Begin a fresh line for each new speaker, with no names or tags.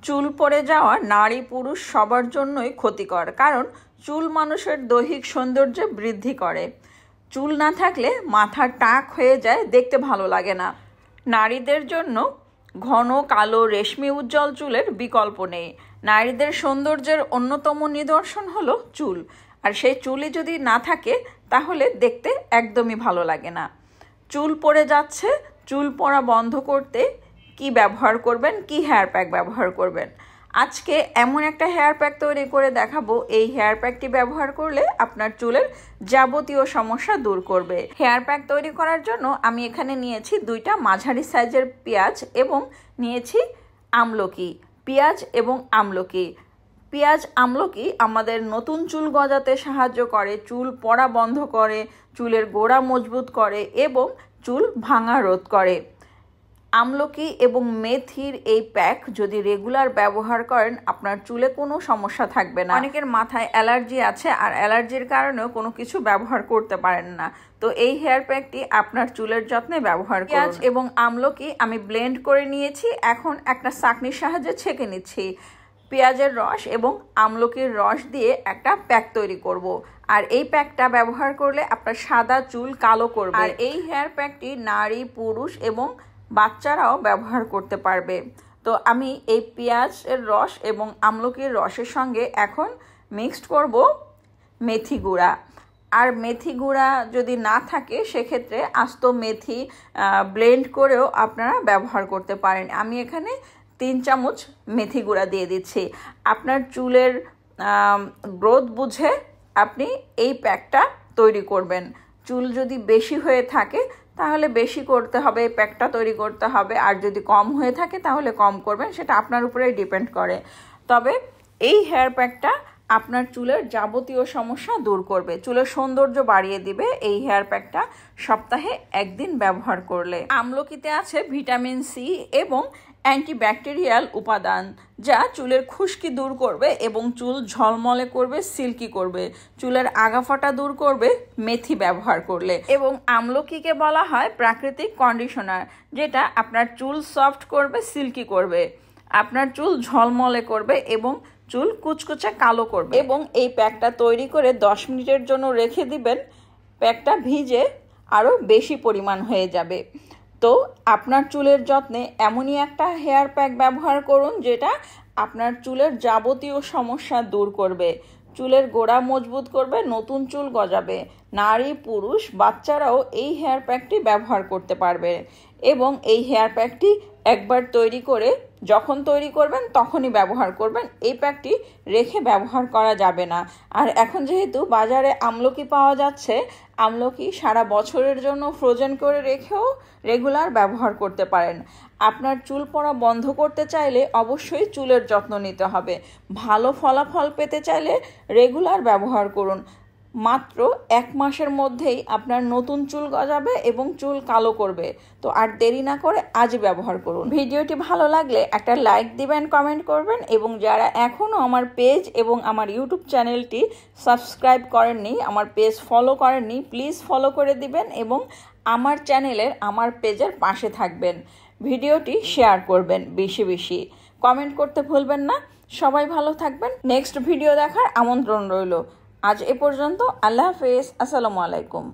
চুল পড়ে যাওয়া নারী পুরুষ সবার জন্যই ক্ষতিকর, কারণ চুল মানুষের দৈহিক সৌন্দর্য বৃদ্ধি করে। চুল না থাকলে মাথা টাক হয়ে যায়, দেখতে ভালো লাগে না। নারীদের জন্য ঘন কালো রেশমি উজ্জ্বল চুলের বিকল্প নেই। নারীদের সৌন্দর্যের অন্যতম নিদর্শন হলো চুল, আর সেই চুলই যদি না থাকে তাহলে দেখতে একদমই ভালো লাগে না। চুল পড়ে যাচ্ছে, চুল পড়া বন্ধ করতে কি ব্যবহার করবেন, কি হেয়ার প্যাক ব্যবহার করবেন। আজকে এমন একটা হেয়ার প্যাক তৈরি করে দেখাবো, এই হেয়ার প্যাকটি ব্যবহার করলে আপনার চুলের যাবতীয় সমস্যা দূর করবে। হেয়ার প্যাক তৈরি করার জন্য আমি এখানে নিয়েছি 2টা মাঝারি সাইজের পেঁয়াজ এবং নিয়েছি আমলকি। পেঁয়াজ এবং আমলকি, পেঁয়াজ আমলকি আমাদের নতুন চুল গজাতে সাহায্য করে, চুল পড়া বন্ধ করে, চুলের গোড়া মজবুত করে এবং চুল ভাঙা রোধ করে। আমলকি এবং মেথির এই প্যাক যদি রেগুলার ব্যবহার করেন আপনার চুলে কোনো সমস্যা থাকবে না। অনেকের মাথায় অ্যালার্জি আছে আর অ্যালার্জির কারণেও কোনো কিছু ব্যবহার করতে পারেন না, তো এই হেয়ার প্যাকটি আপনার চুলের যত্নে ব্যবহার করুন। পেঁয়াজ এবং আমলকি আমি ব্লেন্ড করে নিয়েছি, এখন একটা ছাঁকনির সাহায্যে ছেঁকে নিচ্ছি। পেঁয়াজের রস এবং আমলকির রস দিয়ে একটা প্যাক তৈরি করব। আর এই প্যাকটা ব্যবহার করলে আপনার সাদা চুল কালো করবে। আর এই হেয়ার প্যাকটি নারী পুরুষ এবং বাচ্চারাও ব্যবহার করতে পারবে। তো আমি এই পেঁয়াজের রস এবং আমলকির রসের সঙ্গে এখন মিক্সড করব মেথি গুঁড়া। আর মেথি গুঁড়া যদি না থাকে সেক্ষেত্রে আস্ত মেথি ব্লেন্ড করেও আপনারা ব্যবহার করতে পারেন। আমি এখানে 3 চামচ মেথি গুঁড়া দিয়ে দিচ্ছি। আপনার চুলের গ্রোথ বুঝে আপনি এই প্যাকটা তৈরি করবেন। চুল যদি বেশি হয়ে থাকে তাহলে বেশি করতে হবে, প্যাকটা তৈরি করতে হবে, আর যদি কম হয়ে থাকে তাহলে কম করবেন, সেটা আপনার উপরেই ডিপেন্ড করে। তবে এই হেয়ার প্যাকটা আপনার চুলের যাবতীয় সমস্যা দূর করবে, চুলের সৌন্দর্য বাড়িয়ে দিবে। এই হেয়ার প্যাকটা সপ্তাহে 1 দিন ব্যবহার করলে। আমলকিতে আছে ভিটামিন সি এবং অ্যান্টিব্যাকটেরিয়াল উপাদান, যা চুলের খুশকি দূর করবে এবং চুল ঝলমলে করবে, সিল্কি করবে, চুলের আগাফাটা দূর করবে মেথি ব্যবহার করলে। এবং আমলকিকে বলা হয় প্রাকৃতিক কন্ডিশনার, যেটা আপনার চুল সফট করবে, সিল্কি করবে, আপনার চুল ঝলমলে করবে এবং চুল কুচকুচে কালো করবে। এবং এই প্যাকটা তৈরি করে 10 মিনিটের জন্য রেখে দিবেন, প্যাকটা ভিজে আরও বেশি পরিমাণ হয়ে যাবে। তো আপনার চুলের যত্নে এমনই একটা হেয়ার প্যাক ব্যবহার করুন যেটা আপনার চুলের যাবতীয় সমস্যা দূর করবে, চুলের গোড়া মজবুত করবে, নতুন চুল গজাবে। নারী পুরুষ বাচ্চারাও এই হেয়ার প্যাকটি ব্যবহার করতে পারবে। এবং এই হেয়ার প্যাকটি একবার তৈরি করে যখন তৈরি করবেন তখনই ব্যবহার করবেন, এই প্যাকটি রেখে ব্যবহার করা যাবে না। আর এখন যেহেতু বাজারে আমলকি পাওয়া যাচ্ছে, আমলকি সারা বছরের জন্য ফ্রোজেন করে রেখেও রেগুলার ব্যবহার করতে পারেন। আপনার চুল পড়া বন্ধ করতে চাইলে অবশ্যই চুলের যত্ন নিতে হবে। ভালো ফলাফল পেতে চাইলে রেগুলার ব্যবহার করুন। মাত্র 1 মাসের মধ্যেই আপনার নতুন চুল গজাবে এবং চুল কালো করবে। তো আর দেরি না করে আজই ব্যবহার করুন। ভিডিওটি ভালো লাগলে একটা লাইক দিবেন, কমেন্ট করবেন, এবং যারা এখনও আমার পেজ এবং আমার ইউটিউব চ্যানেলটি সাবস্ক্রাইব করেননি, আমার পেজ ফলো করেননি, প্লিজ ফলো করে দিবেন এবং আমার চ্যানেলের আমার পেজের পাশে থাকবেন। ভিডিওটি শেয়ার করবেন, বেশি বেশি কমেন্ট করতে ভুলবেন না। সবাই ভালো থাকবেন, নেক্সট ভিডিও দেখার আমন্ত্রণ রইল। আজ এ পর্যন্ত, আল্লাহ হাফেজ, আসসালামু আলাইকুম।